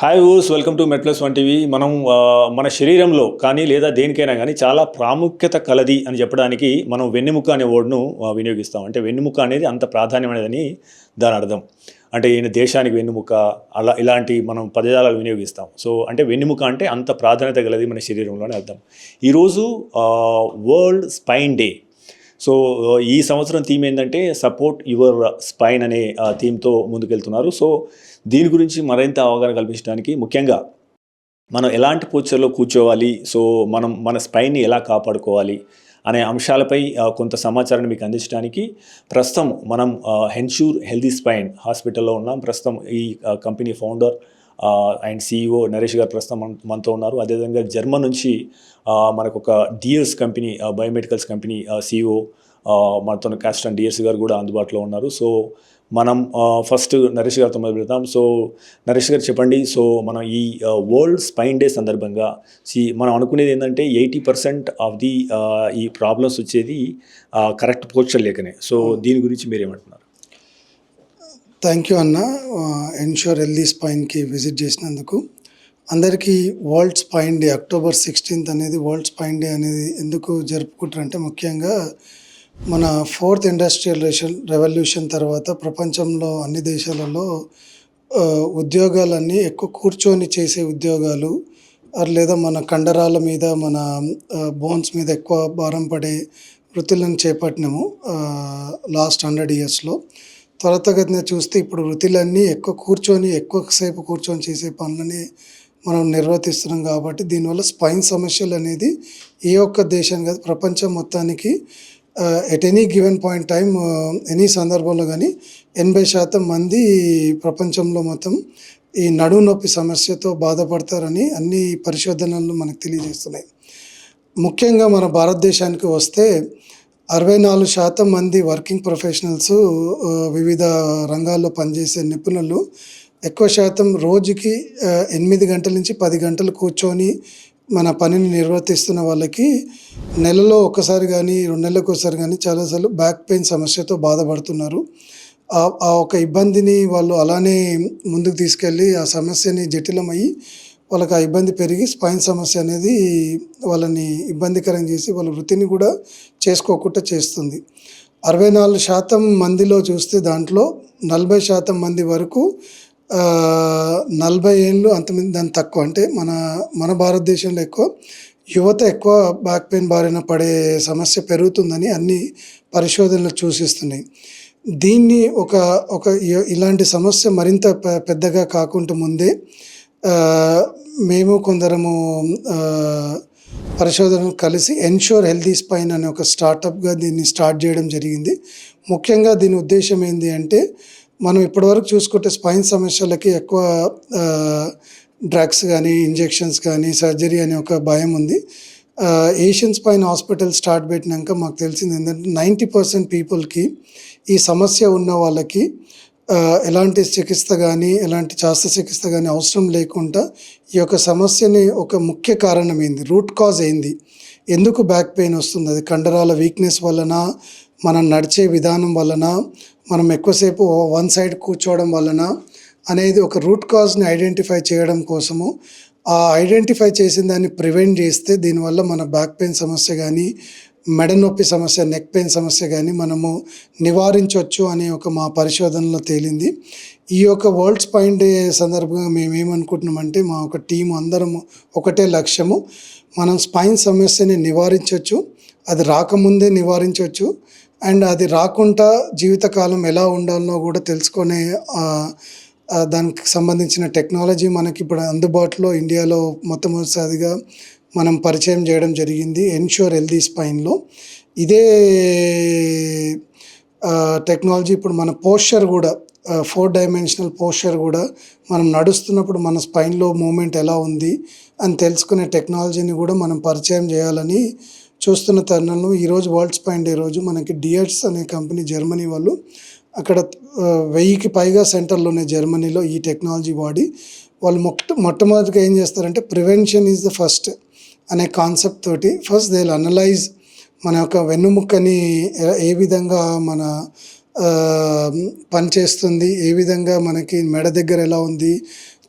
Hi ఊస్ welcome to MedPlus one TV. మనం మన శరీరంలో కానీ లేదా దేనికైనా కానీ చాలా ప్రాముఖ్యత కలది అని చెప్పడానికి మనం వెన్నెముక అనే వర్డ్ను వినియోగిస్తాం. అంటే వెన్నెముక అనేది అంత ప్రాధాన్యమైనదని దాని అర్థం. అంటే ఈయన దేశానికి వెన్నెముక అలా ఇలాంటి మనం పదజాలాలు వినియోగిస్తాం. సో అంటే వెన్నెముక అంటే అంత ప్రాధాన్యత గలది మన శరీరంలోనే అర్థం. ఈరోజు వరల్డ్ స్పైన్ డే. సో ఈ సంవత్సరం థీమ్ ఏంటంటే సపోర్ట్ యువర్ స్పైన్ అనే థీమ్తో ముందుకెళ్తున్నారు. సో దీని గురించి మరింత అవగాహన కల్పించడానికి ముఖ్యంగా మనం ఎలాంటి పోస్చర్లో కూర్చోవాలి, సో మనం మన స్పైన్ని ఎలా కాపాడుకోవాలి అనే అంశాలపై కొంత సమాచారాన్ని మీకు అందించడానికి ప్రస్తుతం మనం ఎన్ష్యూర్ హెల్తీ స్పైన్ హాస్పిటల్లో ఉన్నాం. ప్రస్తుతం ఈ company founder and CEO Naresh గారు ప్రస్తుతం మనతో ఉన్నారు. అదేవిధంగా జర్మన్ నుంచి మనకు ఒక డియర్స్ కంపెనీ బయోమెడికల్స్ కంపెనీ CEO మనతో కాస్టన్ డియర్స్ గారు కూడా అందుబాటులో ఉన్నారు. సో మనం ఫస్ట్ నరేష్ గారితో మొదలు పెడతాం. సో నరేష్ గారు చెప్పండి, సో మనం ఈ వరల్డ్ స్పైన్ డే సందర్భంగా మనం అనుకునేది ఏంటంటే 80% ఆఫ్ ది ఈ ప్రాబ్లమ్స్ వచ్చేది కరెక్ట్ పోస్చర్ లేకనే. సో దీని గురించి మీరు ఏమంటున్నారు? థ్యాంక్ యూ అన్న. ఎన్ష్యూర్ హెల్దీ స్పైన్కి విజిట్ చేసినందుకు. అందరికీ world spine day October 16th అనేది వరల్డ్ స్పైన్ డే అనేది ఎందుకు జరుపుకుంటారంటే, ముఖ్యంగా మన 4th ఇండస్ట్రియల్ రెవల్యూషన్ తర్వాత ప్రపంచంలో అన్ని దేశాలలో ఉద్యోగాలన్నీ ఎక్కువ కూర్చొని చేసే ఉద్యోగాలు లేదా మన కండరాల మీద మన బోన్స్ మీద ఎక్కువ భారం పడే వృత్తులను చేపట్టినాము లాస్ట్ 100 yearsలో. త్వరితగతిన చూస్తే ఇప్పుడు వృత్తులన్నీ ఎక్కువసేపు కూర్చొని చేసే పనులని మనం నిర్వర్తిస్తున్నాం. కాబట్టి దీనివల్ల స్పైన్ సమస్యలు అనేది ఏ ఒక్క దేశం కాదు, ప్రపంచం మొత్తానికి at any given point time any సందర్భంలో కానీ 80% మంది ప్రపంచంలో మొత్తం ఈ నడుము నొప్పి సమస్యతో బాధపడతారని అన్ని పరిశోధనలు మనకు తెలియజేస్తున్నాయి. ముఖ్యంగా మన భారతదేశానికి వస్తే 64% మంది వర్కింగ్ ప్రొఫెషనల్స్, వివిధ రంగాల్లో పనిచేసే నిపుణులు ఎక్కువ శాతం రోజుకి 8 గంటల నుంచి 10 గంటలు కూర్చొని మన పనిని నిర్వర్తిస్తున్న వాళ్ళకి నెలలో ఒకసారి కానీ 2 నెలలకు ఒకసారి కానీ చాలాసార్లు బ్యాక్ పెయిన్ సమస్యతో బాధపడుతున్నారు. ఆ ఒక ఇబ్బందిని వాళ్ళు అలానే ముందుకు తీసుకెళ్ళి ఆ సమస్యని జటిలమయ్యి వాళ్ళకి ఆ ఇబ్బంది పెరిగి స్పైన్ సమస్య అనేది వాళ్ళని ఇబ్బందికరం చేసి వాళ్ళ వృత్తిని కూడా చేసుకోకుండా చేస్తుంది. 64% మందిలో చూస్తే దాంట్లో 40% మంది వరకు 40 ఏళ్ళు అంతమంది దాని తక్కువ. అంటే మన భారతదేశంలో యువత ఎక్కువ బ్యాక్ పెయిన్ బారిన పడే సమస్య పెరుగుతుందని అన్ని పరిశోధనలు సూచిస్తున్నాయి. దీన్ని ఒక ఇలాంటి సమస్య మరింత పెద్దగా కాకుండా ముందే మేము కొందరము పరిశోధనలు కలిసి ఎన్ష్యూర్ హెల్దీ స్పైన్ అనే ఒక స్టార్టప్గా దీన్ని స్టార్ట్ చేయడం జరిగింది. ముఖ్యంగా దీని ఉద్దేశం ఏంటి అంటే, మనం ఇప్పటివరకు చూసుకుంటే స్పైన్ సమస్యలకి ఎక్కువ డ్రగ్స్ కానీ ఇంజెక్షన్స్ కానీ సర్జరీ అనే ఒక భయం ఉంది. ఏషియన్ స్పైన్ హాస్పిటల్ స్టార్ట్ పెట్టినాక మాకు తెలిసింది ఏంటంటే 90% పీపుల్కి ఈ సమస్య ఉన్న వాళ్ళకి ఎలాంటి చికిత్స కానీ ఎలాంటి శస్త్రచికిత్స కానీ అవసరం లేకుండా ఈ యొక్క సమస్యని ఒక ముఖ్య కారణం ఏంది, రూట్ కాజ్ ఏంది, ఎందుకు బ్యాక్ పెయిన్ వస్తుంది, అది కండరాల వీక్నెస్ వలన, మనం నడిచే విధానం వలన, మనం ఎక్కువసేపు వన్ సైడ్ కూర్చోవడం వలన అనేది ఒక రూట్ కాజ్ని ఐడెంటిఫై చేయడం కోసము, ఆ ఐడెంటిఫై చేసిన దాన్ని ప్రివెంట్ చేస్తే దీనివల్ల మన బ్యాక్ పెయిన్ సమస్య కానీ మెడ నొప్పి సమస్య, నెక్ పెయిన్ సమస్య కానీ మనము నివారించవచ్చు అనే ఒక మా పరిశోధనలో తేలింది. ఈ యొక్క వరల్డ్ స్పైన్ డే సందర్భంగా మేము ఏమనుకుంటున్నామంటే, మా ఒక టీం అందరము ఒకటే లక్ష్యము, మనం స్పైన్ సమస్యని నివారించవచ్చు, అది రాకముందే నివారించవచ్చు, అండ్ అది రాకుండా జీవితకాలం ఎలా ఉండాలనో కూడా తెలుసుకునే దానికి సంబంధించిన టెక్నాలజీ మనకి ఇప్పుడు అందుబాటులో ఇండియాలో మొట్టమొదటిసారిగా మనం పరిచయం చేయడం జరిగింది ఎన్ష్యూర్ హెల్దీ స్పైన్లో. ఇదే టెక్నాలజీ ఇప్పుడు మన పోస్చర్ కూడా 4 డైమెన్షనల్ పోస్చర్ కూడా మనం నడుస్తున్నప్పుడు మన స్పైన్లో మూమెంట్ ఎలా ఉంది అని తెలుసుకునే టెక్నాలజీని కూడా మనం పరిచయం చేయాలని చూస్తున్న తరుణంలో ఈరోజు వరల్డ్ స్పైన్ డే రోజు మనకి డియర్స్ అనే కంపెనీ జర్మనీ వాళ్ళు అక్కడ 1000కి పైగా సెంటర్లోనే జర్మనీలో ఈ టెక్నాలజీ వాడి వాళ్ళు మొట్టమొదటిగా ఏం చేస్తారంటే, ప్రివెన్షన్ ఈజ్ ద ఫస్ట్ అనే కాన్సెప్ట్ తోటి ఫస్ట్ దే విల్ అనలైజ్ మన యొక్క వెన్నుముక్కని ఏ విధంగా మన పనిచేస్తుంది, ఏ విధంగా మనకి మెడ దగ్గర ఎలా ఉంది,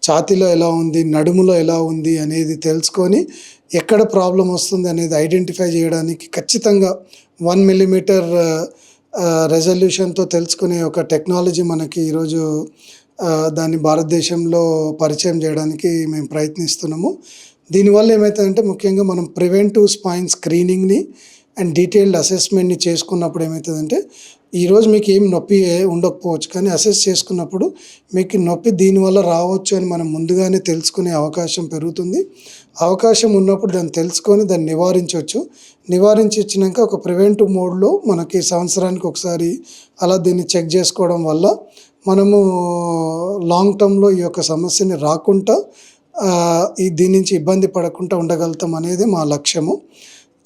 ఛాతీలో ఎలా ఉంది, నడుములో ఎలా ఉంది అనేది తెలుసుకొని ఎక్కడ ప్రాబ్లం వస్తుంది అనేది ఐడెంటిఫై చేయడానికి ఖచ్చితంగా 1 మిల్లీమీటర్ రెజల్యూషన్తో తెలుసుకునే ఒక టెక్నాలజీ మనకి ఈరోజు దాన్ని భారతదేశంలో పరిచయం చేయడానికి మేము ప్రయత్నిస్తున్నాము. దీనివల్ల ఏమవుతుందంటే ముఖ్యంగా మనం ప్రివెంటివ్ స్పైన్ స్క్రీనింగ్ని అండ్ డీటెయిల్డ్ అసెస్మెంట్ని చేసుకున్నప్పుడు ఏమవుతుందంటే ఈరోజు మీకు ఏం నొప్పి ఉండకపోవచ్చు, కానీ అసెస్ చేసుకున్నప్పుడు మీకు నొప్పి దీనివల్ల రావచ్చు అని మనం ముందుగానే తెలుసుకునే అవకాశం పెరుగుతుంది. అవకాశం ఉన్నప్పుడు దాన్ని తెలుసుకొని దాన్ని నివారించవచ్చు. నివారించి ఇచ్చినాక ఒక ప్రివెంటివ్ మోడ్లో మనకి సంవత్సరానికి ఒకసారి అలా దీన్ని చెక్ చేసుకోవడం వల్ల మనము లాంగ్ టర్మ్లో ఈ యొక్క సమస్యని రాకుండా దీని నుంచి ఇబ్బంది పడకుండా ఉండగలుగుతాం అనేది మా లక్ష్యము.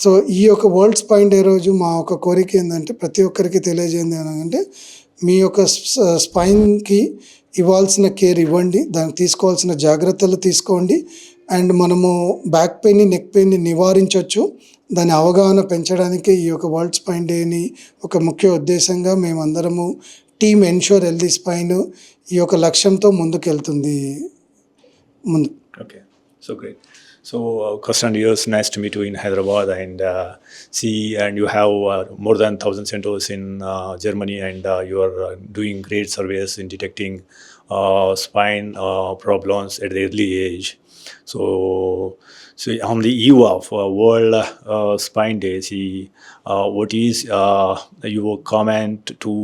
సో ఈ యొక్క వరల్డ్ స్పైన్ డే రోజు మా ఒక కోరిక ఏంటంటే ప్రతి ఒక్కరికి తెలియజేయండి ఏంటంటే మీ యొక్క స్పైన్కి ఇవ్వాల్సిన కేర్ ఇవ్వండి, దానికి తీసుకోవాల్సిన జాగ్రత్తలు తీసుకోండి. అండ్ మనము బ్యాక్ పెయిన్ని, నెక్ పెయిన్ని నివారించవచ్చు. దాని అవగాహన పెంచడానికి ఈ యొక్క వరల్డ్ స్పైన్ డేని ఒక ముఖ్య ఉద్దేశంగా మేమందరము టీమ్ ఎన్ష్యూర్ హెల్దీ స్పైన్ ఈ యొక్క లక్ష్యంతో ముందుకెళ్తుంది. Okay, so great. So, Carsten Diers, nice to meet you in Hyderabad, and and you have more than 1,000 centers in Germany, and you are doing great service in detecting spine problems at the early age. So, on the eve of World Spine Day, what is your comment to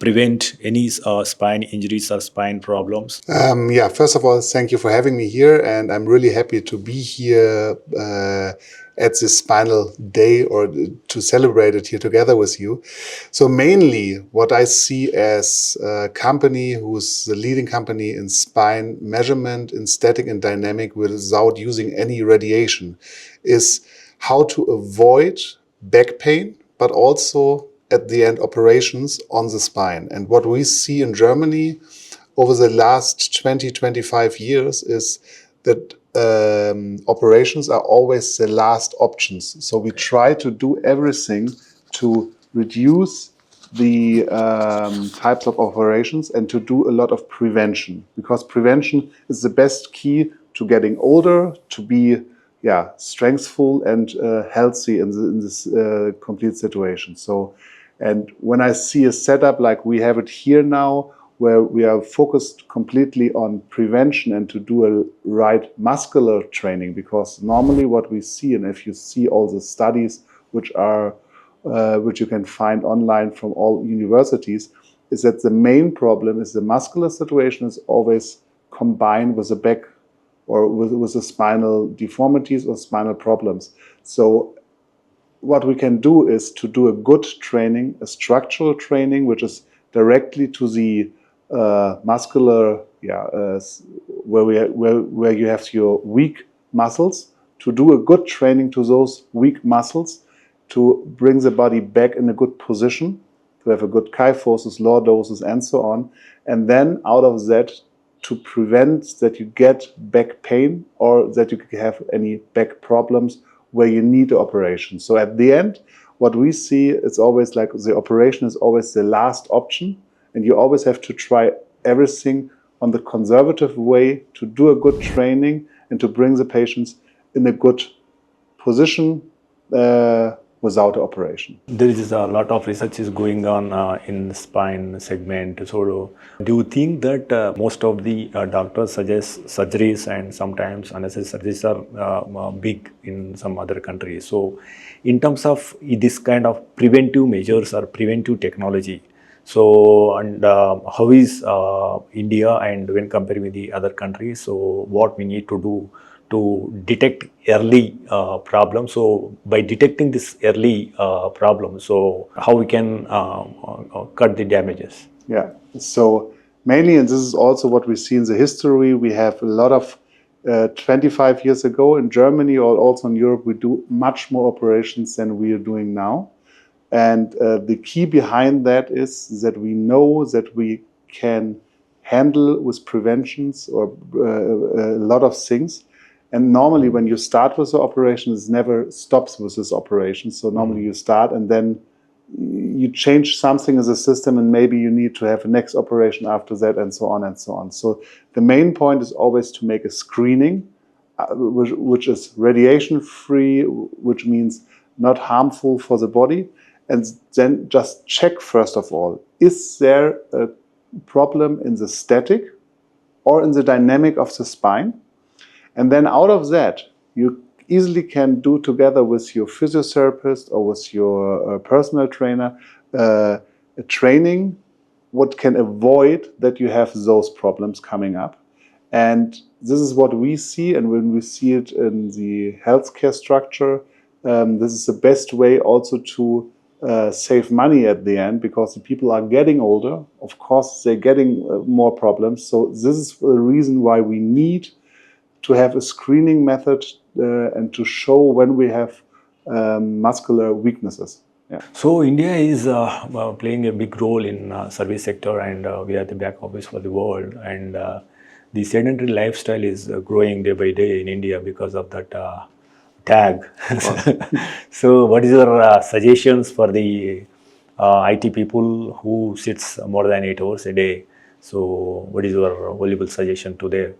prevent any spine injuries or spine problems? First of all, thank you for having me here, and I'm really happy to be here at this Spinal Day, or to celebrate it here together with you. So mainly what I see as a company who's the leading company in spine measurement, in static and dynamic without using any radiation, is how to avoid back pain, but also at the end operations on the spine. And what we see in Germany over the last 20-25 years is that operations are always the last options. So we try to do everything to reduce the types of operations and to do a lot of prevention, because prevention is the best key to getting older, to be strengthful and healthy in this complete situation. So, and when I see a setup like we have it here now, where we are focused completely on prevention and to do a right muscular training, because normally what we see, and if you see all the studies which you can find online from all universities, is that the main problem is the muscular situation is always combined with the back or with the spinal deformities or spinal problems. So what we can do is to do a good training, a structural training, which is directly to the muscular, where you have your weak muscles, to do a good training to those weak muscles, to bring the body back in a good position, to have a good kyphosis, lordosis, and so on. And then out of that, to prevent that you get back pain or that you have any back problems where you need the operation. So at the end, what we see, it's always like the operation is always the last option, and you always have to try everything on the conservative way to do a good training and to bring the patients in a good position without operation. There is a lot of research is going on in the spine segment. So do you think that most of the doctors suggest surgeries, and sometimes unnecessary surgeries are big in some other countries? So in terms of this kind of preventive measures or preventive technology, so and how is India, and when comparing with the other countries, so what we need to do to detect early problems? So by detecting this early problem, so how we can cut the damages? Yeah, so mainly, and this is also what we see in the history, we have a lot of 25 years ago in Germany or also in Europe, we do much more operations than we are doing now. And the key behind that is that we know that we can handle with preventions or a lot of things. And normally when you start with the operation, it never stops with this operation. So normally you start and then you change something in the system and maybe you need to have a next operation after that and so on and so on. So the main point is always to make a screening which is radiation free, which means not harmful for the body, and then just check first of all, is there a problem in the static or in the dynamic of the spine? And then out of that, you easily can do together with your physiotherapist or with your personal trainer a training what can avoid that you have those problems coming up. And this is what we see, and when we see it in the healthcare structure, this is the best way also to save money at the end, because the people are getting older. Of course, they're getting more problems. So this is the reason why we need to have a screening method and to show when we have muscular weaknesses. Yeah. So India is playing a big role in service sector, and we are the back office for the world, and the sedentary lifestyle is growing day by day in India because of that tag. So what is your suggestions for the IT people who sits more than 8 hours a day? So what is your valuable suggestion to them?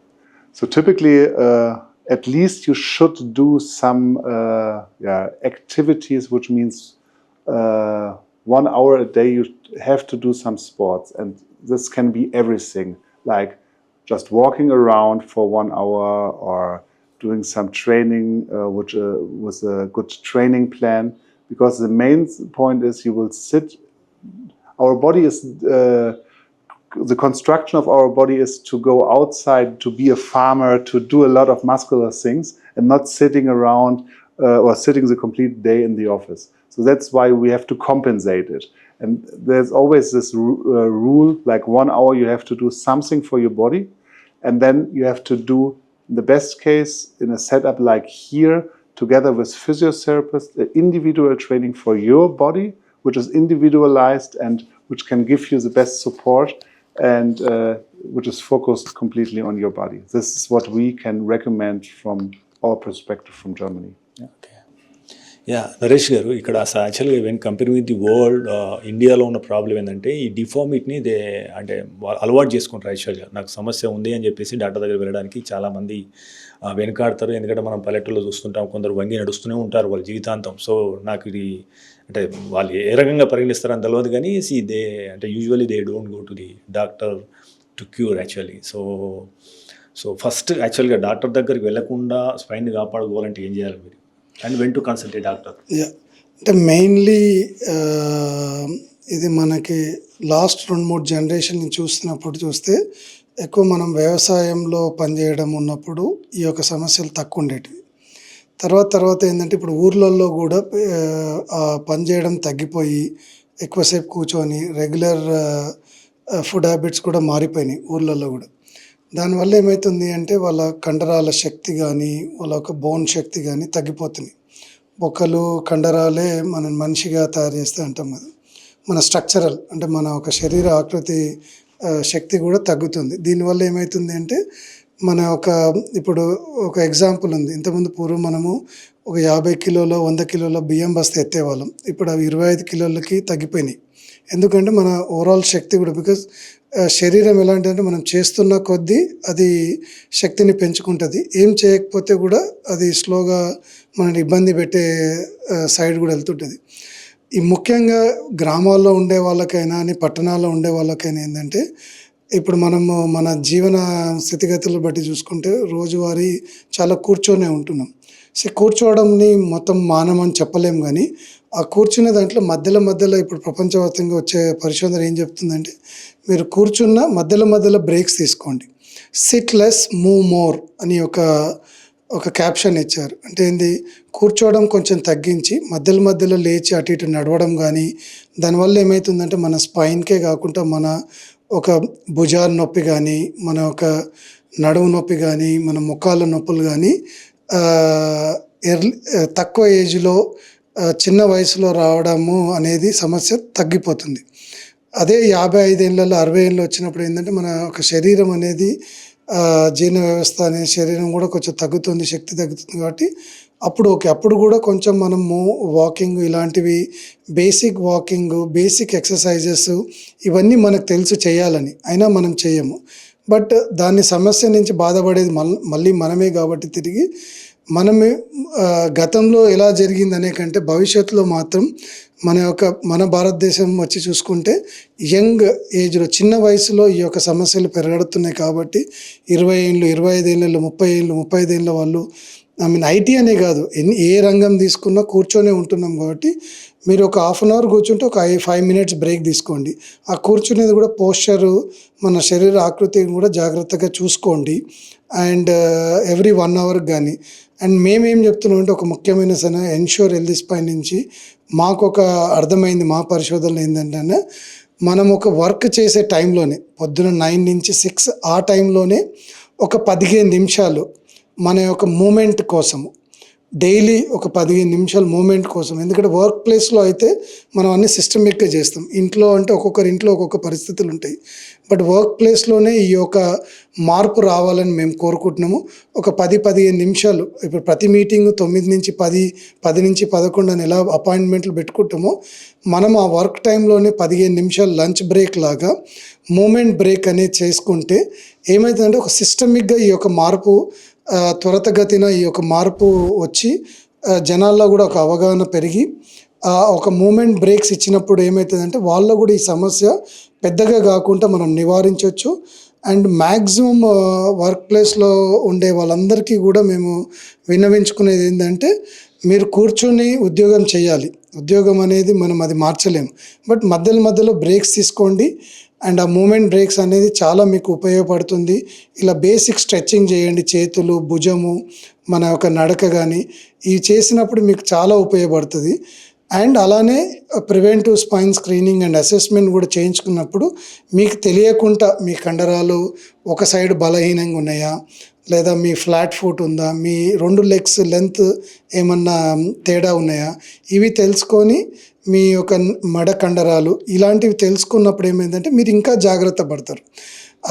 So typically, at least you should do some activities, which means 1 hour a day you have to do some sports. And this can be everything, like just walking around for 1 hour or doing some training which was a good training plan. Because the main point is you will sit, our body is the construction of our body is to go outside, to be a farmer, to do a lot of muscular things, and not sitting around or sitting the complete day in the office. So that's why we have to compensate it. And there's always this rule, like 1 hour you have to do something for your body, and then you have to do, in the best case, in a setup like here, together with physiotherapists, individual training for your body, which is individualized and which can give you the best support, and which is focused completely on your body. This is what we can recommend from our perspective from Germany. Naresh గారు, ఇక్కడ యాక్చువల్గా when compare with the world, ఇండియాలో ఉన్న problem ఏంటంటే ఈ డిఫార్మిటీని అంటే అలవాటు చేసుకుంటారు. యాక్చువల్గా నాకు సమస్య ఉంది అని చెప్పేసి డాక్టర్ దగ్గర వెళ్ళడానికి చాలామంది వెనకాడతారు. ఎందుకంటే మనం పల్లెటూరులో చూస్తుంటాం, కొందరు వంగి నడుస్తూనే ఉంటారు వాళ్ళ జీవితాంతం. సో నాకు ఇది అంటే వాళ్ళు ఏ రకంగా పరిగణిస్తారని తెలియదు, కానీ అంటే usually they don't go to the doctor to cure actually. So first యాక్చువల్గా డాక్టర్ దగ్గరికి వెళ్ళకుండా స్పైన్ని కాపాడుకోవాలంటే ఏం చేయాలి మీరు? And when to consult a doctor? అంటే మెయిన్లీ ఇది మనకి లాస్ట్ 2-3 జనరేషన్ చూస్తున్నప్పుడు చూస్తే ఎక్కువ మనం వ్యవసాయంలో పనిచేయడం ఉన్నప్పుడు ఈ యొక్క సమస్యలు తక్కువ ఉండేటివి. తర్వాత ఏంటంటే ఇప్పుడు ఊర్లలో కూడా పనిచేయడం తగ్గిపోయి ఎక్కువసేపు కూర్చొని రెగ్యులర్ ఫుడ్ హ్యాబిట్స్ కూడా మారిపోయినాయి ఊర్లలో కూడా. దానివల్ల ఏమవుతుంది అంటే వాళ్ళ కండరాల శక్తి కానీ వాళ్ళ ఒక బోన్ శక్తి కానీ తగ్గిపోతుంది. బొక్కలు కండరాలే మన మనిషిగా తయారు చేస్తే అంటాం కదా, మన స్ట్రక్చరల్ అంటే మన ఒక శరీర ఆకృతి శక్తి కూడా తగ్గుతుంది. దీనివల్ల ఏమవుతుంది అంటే ఇప్పుడు ఒక ఎగ్జాంపుల్ ఉంది. ఇంతకుముందు పూర్వం మనము ఒక 50 కిలోల 100 కిలోల బియ్యం బస్తా ఎత్తేవాళ్ళం. ఇప్పుడు అవి 25 కిలోలకి తగ్గిపోయినాయి. ఎందుకంటే మన ఓవరాల్ శక్తి కూడా, బికాజ్ శరీరం ఎలాంటిదంటే మనం చేస్తున్న కొద్దీ అది శక్తిని పెంచుకుంటుంది. ఏం చేయకపోతే కూడా అది స్లోగా మనని ఇబ్బంది పెట్టే సైడ్ కూడా వెళ్తుంటుంది. ఈ ముఖ్యంగా గ్రామాల్లో ఉండే వాళ్ళకైనా అని పట్టణాల్లో ఉండే వాళ్ళకైనా ఏంటంటే, ఇప్పుడు మనము మన జీవన స్థితిగతులు బట్టి చూసుకుంటే రోజువారీ చాలా కూర్చొనే ఉంటున్నాం. సో కూర్చోవడంని మొత్తం మానమని చెప్పలేం, కానీ ఆ కూర్చునే దాంట్లో మధ్యలో ఇప్పుడు ప్రపంచవ్యాప్తంగా వచ్చే పరిశోధన ఏం చెప్తుందంటే, మీరు కూర్చున్న మధ్యలో బ్రేక్స్ తీసుకోండి. సిట్ లెస్ మూవ్ మోర్ అని ఒక క్యాప్షన్ ఇచ్చారు. అంటే ఏంది, కూర్చోవడం కొంచెం తగ్గించి మధ్యలో లేచి అటు ఇటు నడవడం కానీ, దానివల్ల ఏమవుతుందంటే మన స్పైన్కే కాకుండా మన ఒక భుజాల నొప్పి కానీ, మన ఒక నడుము నొప్పి కానీ, మన ముఖాల నొప్పులు కానీ తక్కువ ఏజ్లో చిన్న వయసులో రావడము అనేది సమస్య తగ్గిపోతుంది. అదే 55 ఏళ్ళలో 60 ఏళ్ళు వచ్చినప్పుడు ఏంటంటే మన ఒక శరీరం అనేది జీర్ణ వ్యవస్థ అనే శరీరం కూడా కొంచెం తగ్గుతుంది, శక్తి తగ్గుతుంది. కాబట్టి అప్పుడు ఓకే. అప్పుడు గూడా కొంచెం మనము వాకింగ్ ఇలాంటివి వాకింగు, బేసిక్ ఎక్సర్‌సైజెస్ ఇవన్నీ మనకు తెలుసు చేయాలని. అయినా మనం చెయ్యము. బట్ దాని సమస్య నుంచి బాధపడేది మళ్ళీ మనమే గాబట్టి తిరిగి మనమే గతంలో ఎలా జరిగిందనే కంటే భవిష్యత్తులో మాత్రం మన భారతదేశం వచ్చి చూసుకుంటే యంగ్ ఏజ్‌లో చిన్న వయసులో ఈ యొక్క సమస్యలు పెరగడుతున్నాయి కాబట్టి 20 ఏండ్లు, 25 ఏళ్లలో 30 ఏళ్ళు, 35 ఏళ్ల వాళ్ళు ఐటీ అనే గాదు. ఏ రంగం తీసుకున్నా కూర్చొనే ఉంటున్నాం గాబట్టి మీరు ఒక హాఫ్ అన్ అవర్ కూర్చుంటే ఒక 5 మినిట్స్ బ్రేక్ తీసుకోండి. ఆ కూర్చునేది గూడా పోస్చరు, మన శరీర ఆకృతిని గూడా జాగ్రత్తగా చూసుకోండి. అండ్ ఎవ్రీ 1 అవర్‌కి గానీ అండ్ మేమేం చెప్తున్నామంటే ఒక ముఖ్యమైన ఎన్‌ష్యూర్ హెల్తీ స్పైన్ నుంచి మాకొక అర్థమైంది మా పరిశోధనలో ఏందంటేనే మనం ఒక వర్క్ చేసే టైంలోనే పొద్దున 9 నుంచి 6 ఆ టైంలోనే ఒక 15 నిమిషాలు మన యొక్క మూమెంట్ కోసము డైలీ ఒక 15 నిమిషాలు మూమెంట్ కోసం. ఎందుకంటే వర్క్ ప్లేస్‌లో అయితే మనం అన్నీ సిస్టమిక్‌గా చేస్తాం. ఇంట్లో అంటే ఒక్కొక్కరి ఇంట్లో ఒక్కొక్క పరిస్థితులుంటాయి. బట్ వర్క్ ప్లేస్‌లోనే ఈ యొక్క మార్పు రావాలని మేము కోరుకుంటున్నాము. ఒక 10, 15 నిమిషాలు ఇప్పుడు ప్రతి మీటింగు 9 నుంచి 10, 10 నుంచి 11 అని ఎలా అపాయింట్మెంట్లు పెట్టుకుంటామో, మనం ఆ వర్క్ టైంలోనే 15 నిమిషాలు లంచ్ బ్రేక్ లాగా మూమెంట్ బ్రేక్ అనేది చేసుకుంటే ఏమైతుందంటే ఒక సిస్టమిక్‌గా ఈ యొక్క మార్పు త్వరితగతిన ఈ యొక్క మార్పు వచ్చి జనాల్లో గూడా ఒక అవగాహన పెరిగి ఒక మూమెంట్ బ్రేక్స్ ఇచ్చినప్పుడు ఏమైతదంటే వాళ్ళలో గూడా ఈ సమస్య పెద్దగా గాకుండా మనం నివారించొచ్చు. అండ్ మ్యాక్సిమం వర్క్ ప్లేస్‌లో ఉండే వాళ్ళందరికీ గూడా మేము విన్నవించుకునేది ఏందంటే, మీరు కూర్చొని ఉద్యోగం చేయాలి. ఉద్యోగం అనేది మనం అది మార్చలేము. బట్ మధ్యలో బ్రేక్స్ తీసుకోండి. అండ్ ఆ మూమెంట్ బ్రేక్స్ అనేది చాలా మీకు ఉపయోగపడుతుంది. ఇలా బేసిక్ స్ట్రెచింగ్ చేయండి. చేతులు, భుజము, మన యొక్క నడక గానీ, ఇవి చేసినప్పుడు మీకు చాలా ఉపయోగపడుతది. అండ్ అలానే preventive spine screening and assessment గూడా చేయించుకున్నప్పుడు మీకు తెలియకుండా మీ కండరాలు ఒక సైడ్ బలహీనంగా ఉన్నాయా? లేదా మీ ఫ్లాట్ ఫుట్ ఉందా? మీ 2 లెగ్స్ లెంత్ ఏమన్నా తేడా ఉన్నాయా? ఇవి తెలుసుకొని మీ యొక్క మడ కండరాలు ఇలాంటివి తెలుసుకున్నప్పుడు ఏమైందంటే మీరు ఇంకా జాగ్రత్త పడతారు.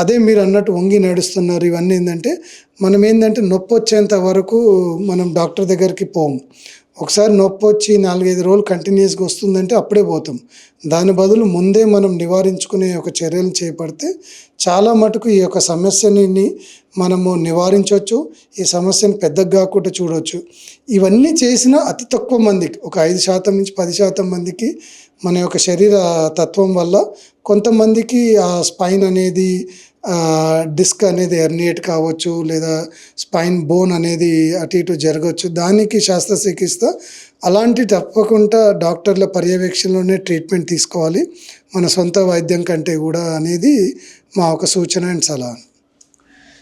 అదే మీరన్నట్టు వంగి నడుస్తున్నారు ఇవన్నీ ఏందంటే మనమేందంటే నొప్పొచ్చేంత వరకు మనం డాక్టర్ దగ్గరికి పోము. ఒకసారి నొప్పొచ్చి 4, 5 రోజులు కంటిన్యూయస్‌గా వస్తుందంటే అప్పుడే పోతాం. దాని బదులు ముందే మనం నివారించుకునే ఒక చర్యలు చేపడితే చాలా మటుకు ఈ యొక్క సమస్యని మనము నివారించొచ్చు. ఈ సమస్యను పెద్దగా గాకుండా చూడొచ్చు. ఇవన్నీ చేసినా అతి తక్కువ మందికి ఒక 5% నుంచి 10% మందికి మన యొక్క శరీర తత్వం వల్ల కొంతమందికి ఆ స్పైన్ అనేది డిస్క్ అనేది హెర్నియేట్ కావచ్చు, లేదా స్పైన్ బోన్ అనేది అటు ఇటు జరగొచ్చు. దానికి శస్త్రచికిత్స అలాంటి తప్పకుండా డాక్టర్ల పర్యవేక్షణలోనే ట్రీట్మెంట్ తీసుకోవాలి. మన సొంత వైద్యం కంటే గూడా అనేది మా ఒక సూచన అండ్ సలహా.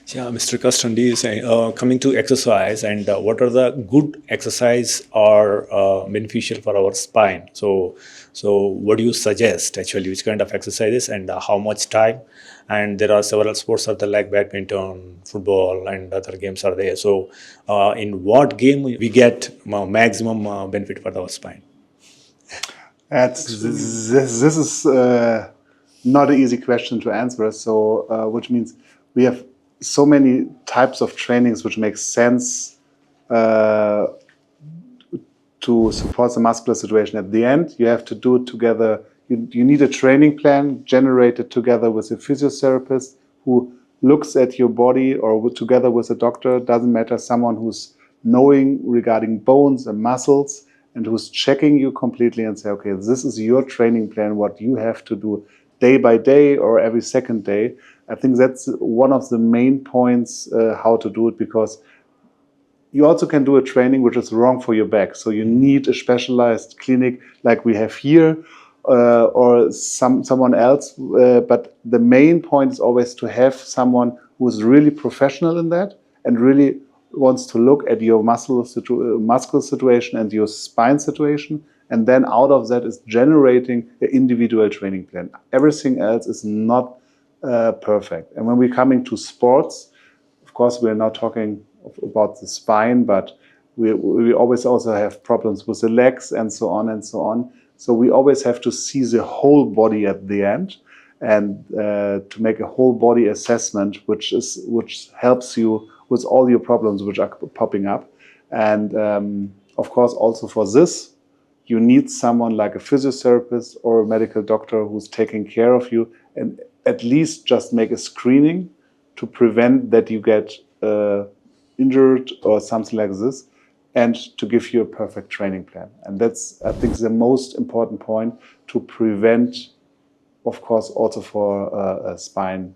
Yeah, Mr. Carsten Diers, coming to exercise and what are the good exercise are beneficial for our spine? So what do you suggest actually? Which kind of exercises and how much time? And there are several sports are there like badminton, football, and other games are there. So in what game we get maximum benefit for our spine? This is not an easy question to answer. So which means we have so many types of trainings which make sense to support the muscular situation. At the end, you have to do it together. You need a training plan generated together with a physiotherapist who looks at your body, or together with a doctor. Doesn't matter, someone who's knowing regarding bones and muscles and who's checking you completely and say, okay, this is your training plan, what you have to do day by day or every second day. I think that's one of the main points how to do it, because you also can do a training which is wrong for your back. So you need a specialized clinic like we have here or someone else. But the main point is always to have someone who is really professional in that and really wants to look at your muscular situation and your spine situation. And then out of that is generating an individual training plan. Everything else is not perfect. And when we're coming to sports, of course, we're not talking about the spine, but we always also have problems with the legs and so on and so on. So we always have to see the whole body at the end and to make a whole body assessment, which helps you with all your problems which are popping up. And of course, also for this, you need someone like a physiotherapist or a medical doctor who's taking care of you and at least just make a screening to prevent that you get injured or something like this, and to give you a perfect training plan. And that's, I think, the most important point to prevent, of course, also for spine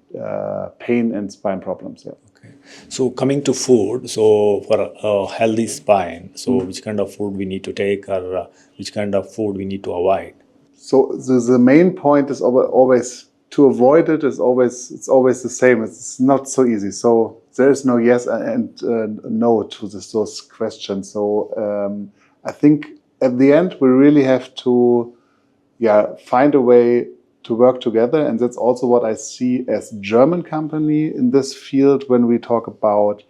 pain and spine problems. Yeah. Okay. So coming to food, so for a healthy spine, so which kind of food we need to take, or which kind of food we need to avoid? So the main point is always to avoid it is it's always the same. It's not so easy. So there is no yes and no to those questions. So I think at the end we really have to find a way to work together, and that's also what I see as German company in this field when we talk about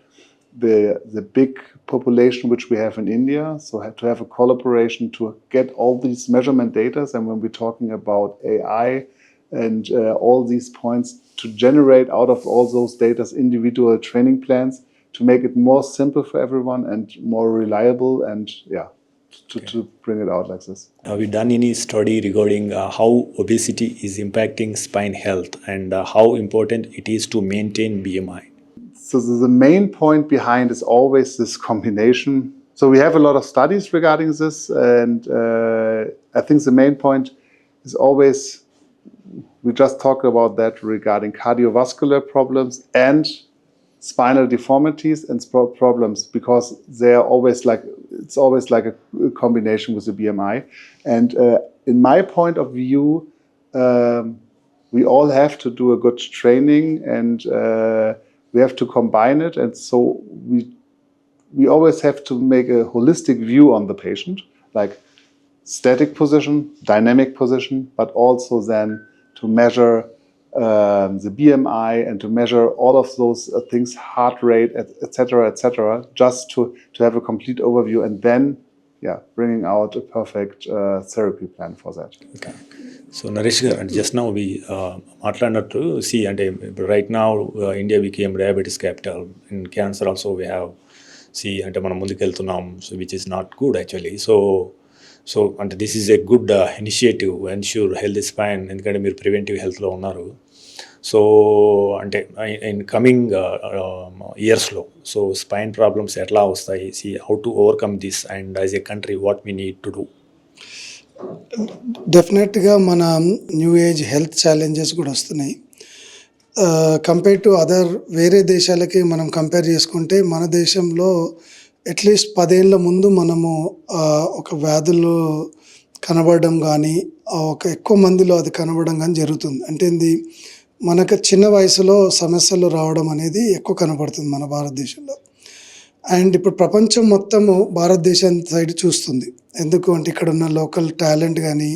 the big population which we have in India. So to have a collaboration to get all these measurement data, and when we're talking about AI and all these points, to generate out of all those data individual training plans to make it more simple for everyone and more reliable, and to bring it out like this. Have you done any study regarding how obesity is impacting spine health, and how important it is to maintain BMI? So the main point behind is always this combination. So we have a lot of studies regarding this, and I think the main point is always, we just talked about that regarding cardiovascular problems and spinal deformities and problems, because they are always it's always like a combination with the BMI. And in my point of view, we all have to do a good training, and we have to combine it. And so we always have to make a holistic view on the patient, like static position, dynamic position, but also then to measure the BMI and to measure all of those things, heart rate, etc., just to have a complete overview, and then bringing out a perfect therapy plan for that. Okay. So Naresh garu, and just now we మాట్లాడినట్టు see, అంటే right now India became diabetes capital. In cancer also we have అంటే మనం ముందుకెళ్తున్నాం, so which is not good actually. So అంటే this is a good initiative, ensure healthy spine, ఎందుకంటే మీరు preventive హెల్త్లో ఉన్నారు. సో అంటే ఇన్ కమింగ్ ఇయర్స్లో సో స్పైన్ ప్రాబ్లమ్స్ ఎట్లా వస్తాయి, see how to overcome this, and as a country what we need to do? డెఫినెట్గా మన న్యూ ఏజ్ హెల్త్ ఛాలెంజెస్ కూడా వస్తున్నాయి. కంపేర్ టు అదర్ వేరే దేశాలకి మనం కంపేర్ చేసుకుంటే మన దేశంలో అట్లీస్ట్ 10 ఏళ్ళ ముందు మనము ఒక వ్యాధులు కనబడడం కానీ, ఒక ఎక్కువ మందిలో అది కనబడడం కానీ జరుగుతుంది. అంటే ఏంది, మనకు చిన్న వయసులో సమస్యలు రావడం అనేది ఎక్కువ కనబడుతుంది మన భారతదేశంలో. అండ్ ఇప్పుడు ప్రపంచం మొత్తము భారతదేశం సైడ్ చూస్తుంది. ఎందుకు అంటే ఇక్కడ ఉన్న లోకల్ టాలెంట్ కానీ,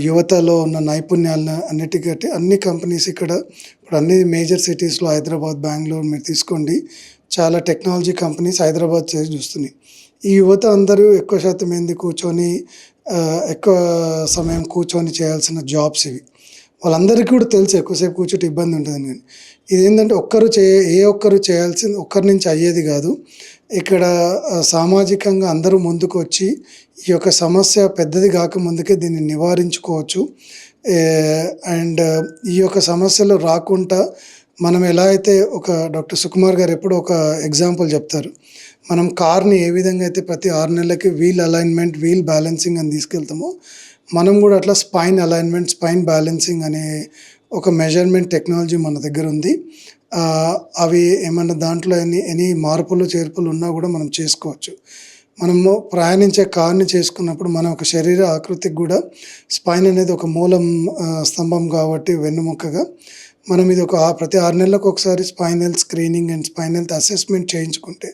యువతలో ఉన్న నైపుణ్యాలను అన్నిటికంటే అన్ని కంపెనీస్ ఇక్కడ ఇప్పుడు అన్ని మేజర్ సిటీస్లో, హైదరాబాద్, బెంగళూరు మీరు తీసుకోండి, చాలా టెక్నాలజీ కంపెనీస్ హైదరాబాద్ చేసి చూస్తున్నాయి. ఈ యువత అందరూ ఎక్కువ శాతం ఏంది, ఎక్కువ సమయం కూర్చొని చేయాల్సిన జాబ్స్ ఇవి. వాళ్ళందరికీ కూడా తెలుసు ఎక్కువసేపు కూర్చోటి ఇబ్బంది ఉంటుందని. కానీ ఇదేంటంటే ఏ ఒక్కరు చేయాల్సింది ఒక్కరి నుంచి అయ్యేది కాదు. ఇక్కడ సామాజికంగా అందరూ ముందుకు వచ్చి ఈ యొక్క సమస్య పెద్దది కాకముందుకే దీన్ని నివారించుకోవచ్చు. అండ్ ఈ యొక్క సమస్యలు రాకుండా మనం ఎలా అయితే, ఒక డాక్టర్ సుకుమార్ గారు ఎప్పుడు ఒక ఎగ్జాంపుల్ చెప్తారు, మనం కార్ని ఏ విధంగా అయితే ప్రతి 6 నెలలకి వీల్ అలైన్మెంట్, వీల్ బ్యాలెన్సింగ్ అని తీసుకెళ్తామో, మనం కూడా అట్లా స్పైన్ అలైన్మెంట్, స్పైన్ బ్యాలెన్సింగ్ అనే ఒక మెజర్మెంట్ టెక్నాలజీ మన దగ్గర ఉంది. అవి ఏమన్నా దాంట్లో ఎనీ మార్పులు చేర్పులు ఉన్నా కూడా మనం చేసుకోవచ్చు. మనము ప్రయాణించే కార్ని చేసుకున్నప్పుడు మన ఒక శరీర ఆకృతికి కూడా స్పైన్ అనేది ఒక మూలం స్తంభం కాబట్టి, వెన్నుముక్కగా మనం ఇది ప్రతి 6 నెలలకు ఒకసారి spine health screening and spine health assessment చేయించుకుంటే,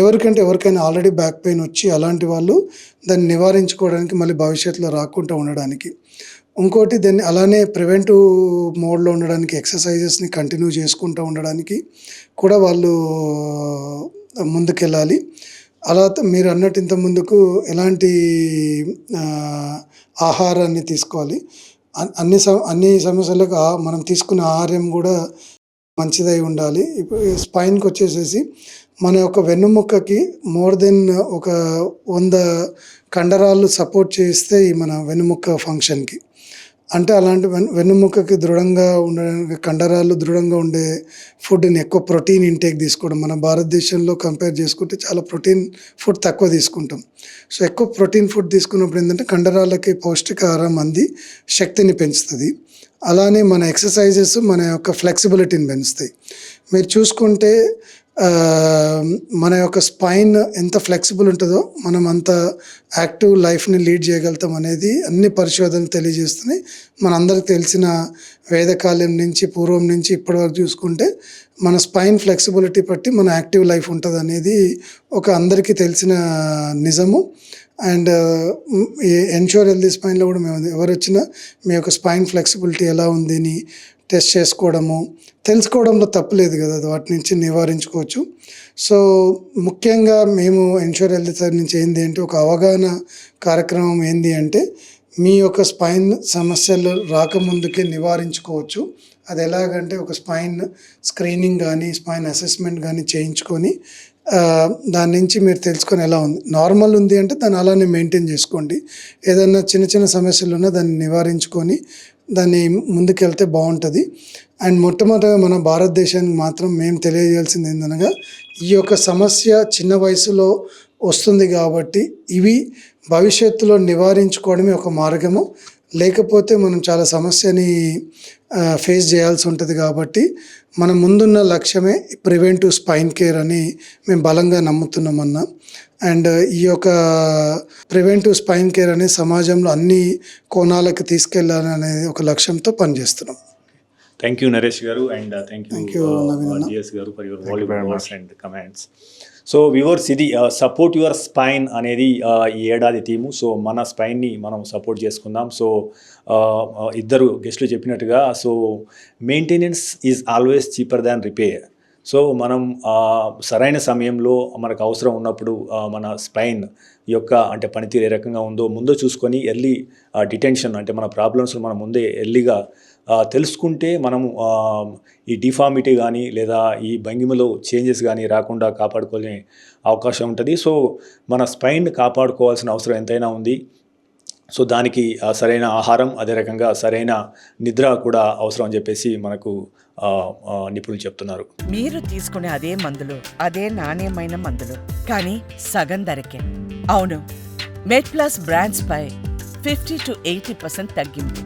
ఎవరికైనా ఆల్రెడీ బ్యాక్ పెయిన్ వచ్చి అలాంటి వాళ్ళు దాన్ని నివారించుకోవడానికి, మళ్ళీ భవిష్యత్తులో రాకుండా ఉండడానికి. ఇంకోటి, దాన్ని అలానే ప్రివెంటివ్ మోడ్లో ఉండడానికి, ఎక్సర్సైజెస్ని కంటిన్యూ చేసుకుంటూ ఉండడానికి కూడా వాళ్ళు ముందుకెళ్ళాలి. అలా మీరు అన్నట్టు ఇంత ముందుకు ఎలాంటి ఆహారాన్ని తీసుకోవాలి, అన్ని సమస్యలకు మనం తీసుకునే ఆహారం కూడా మంచిదై ఉండాలి. ఇప్పుడు స్పైన్కి వచ్చేసేసి మన యొక్క వెన్నుముక్కకి మోర్ దెన్ ఒక 100 కండరాలు సపోర్ట్ చేస్తే ఈ మన వెన్నుముక్క ఫంక్షన్కి, అంటే అలాంటి వెన్నుముక్కకి దృఢంగా ఉండడానికి కండరాలు దృఢంగా ఉండే ఫుడ్ని, ఎక్కువ ప్రోటీన్ ఇంటేక్ తీసుకోవడం. మన భారతదేశంలో కంపేర్ చేసుకుంటే చాలా ప్రోటీన్ ఫుడ్ తక్కువ తీసుకుంటాం. సో ఎక్కువ ప్రోటీన్ ఫుడ్ తీసుకున్నప్పుడు ఏంటంటే కండరాలకి పౌష్టికాహారం అంది శక్తిని పెంచుతుంది. అలానే మన ఎక్సర్సైజెస్ మన యొక్క ఫ్లెక్సిబిలిటీని పెంచుతాయి. మీరు చూసుకుంటే మన యొక్క స్పైన్ ఎంత ఫ్లెక్సిబుల్ ఉంటుందో మనం అంత యాక్టివ్ లైఫ్ని లీడ్ చేయగలుగుతాం అనేది అన్ని పరిశోధనలు తెలియజేస్తున్నాయి. మనందరికి తెలిసిన వేదకాలం నుంచి పూర్వం నుంచి ఇప్పటివరకు చూసుకుంటే మన స్పైన్ ఫ్లెక్సిబిలిటీ బట్టి మన యాక్టివ్ లైఫ్ ఉంటుంది అనేది ఒక అందరికీ తెలిసిన నిజము. అండ్ ఈ ఎన్ష్యూర్ హెల్తీ స్పైన్లో కూడా మేము ఎవరు వచ్చినా మీ యొక్క స్పైన్ ఫ్లెక్సిబిలిటీ ఎలా ఉంది అని టెస్ట్ చేసుకోవడము, తెలుసుకోవడంలో తప్పులేదు కదా, వాటి నుంచి నివారించుకోవచ్చు. సో ముఖ్యంగా మేము ఎన్ష్యూర్ హెల్తీ సైడ్ నుంచి ఏంటి అంటే ఒక అవగాహన కార్యక్రమం ఏంటి అంటే మీ యొక్క స్పైన్ సమస్యలు రాకముందుకే నివారించుకోవచ్చు. అది ఎలాగంటే ఒక స్పైన్ స్క్రీనింగ్ కానీ స్పైన్ అసెస్మెంట్ కానీ చేయించుకొని దాని నుంచి మీరు తెలుసుకొని ఎలా ఉంది, నార్మల్ ఉంది అంటే దాన్ని అలానే మెయింటైన్ చేసుకోండి. ఏదైనా చిన్న చిన్న సమస్యలు ఉన్నా దాన్ని నివారించుకొని దాన్ని ముందుకెళ్తే బాగుంటుంది. అండ్ మొట్టమొదటిగా మన భారతదేశానికి మాత్రం మేము తెలియజేయాల్సింది ఏంటనగా ఈ యొక్క సమస్య చిన్న వయసులో వస్తుంది కాబట్టి ఇవి భవిష్యత్తులో నివారించుకోవడమే ఒక మార్గము. లేకపోతే మనం చాలా సమస్యని ఫేస్ చేయాల్సి ఉంటుంది. కాబట్టి మన ముందున్న లక్ష్యమే ప్రివెంటివ్ స్పైన్ కేర్ అని మేము బలంగా నమ్ముతున్నామన్నా. అండ్ ఈ యొక్క ప్రివెంటివ్ స్పైన్ కేర్ అనే సమాజంలో అన్ని కోణాలకు తీసుకెళ్లాలనే ఒక లక్ష్యంతో పనిచేస్తున్నాం. Thank you Naresh garu, and thank you Naveen DS garu for your valuable words and comments. So viewers, ఇది సపోర్ట్ యువర్ స్పైన్ అనేది ఈ ఏడాది థీము. సో మన స్పైన్ని మనం సపోర్ట్ చేసుకుందాం. సో ఇద్దరు గెస్టులు చెప్పినట్టుగా, so maintenance is always cheaper than repair. So మనం సరైన సమయంలో మనకు అవసరం ఉన్నప్పుడు మన స్పైన్ యొక్క అంటే పనితీరు ఏ రకంగా ఉందో ముందు చూసుకొని ఎర్లీ డిటెన్షన్ అంటే మన ప్రాబ్లమ్స్ మనం ముందే ఎర్లీగా తెలుసుకుంటే మనము ఈ డిఫార్మిటీ కానీ లేదా ఈ భంగిమలో చేంజెస్ కానీ రాకుండా కాపాడుకోలే అవకాశం ఉంటుంది. సో మన స్పైన్ కాపాడుకోవాల్సిన అవసరం ఎంతైనా ఉంది. సో దానికి సరైన ఆహారం, అదే రకంగా సరైన నిద్ర కూడా అవసరం అని చెప్పేసి మనకు నిపుణులు చెప్తున్నారు. మీరు తీసుకునే అదే మందులు, అదే నాణ్యమైన మందులు, కానీ సగం ధరకే. అవును, MedPlus బ్రాండ్స్ పై 50 to 80% తగ్గింపు.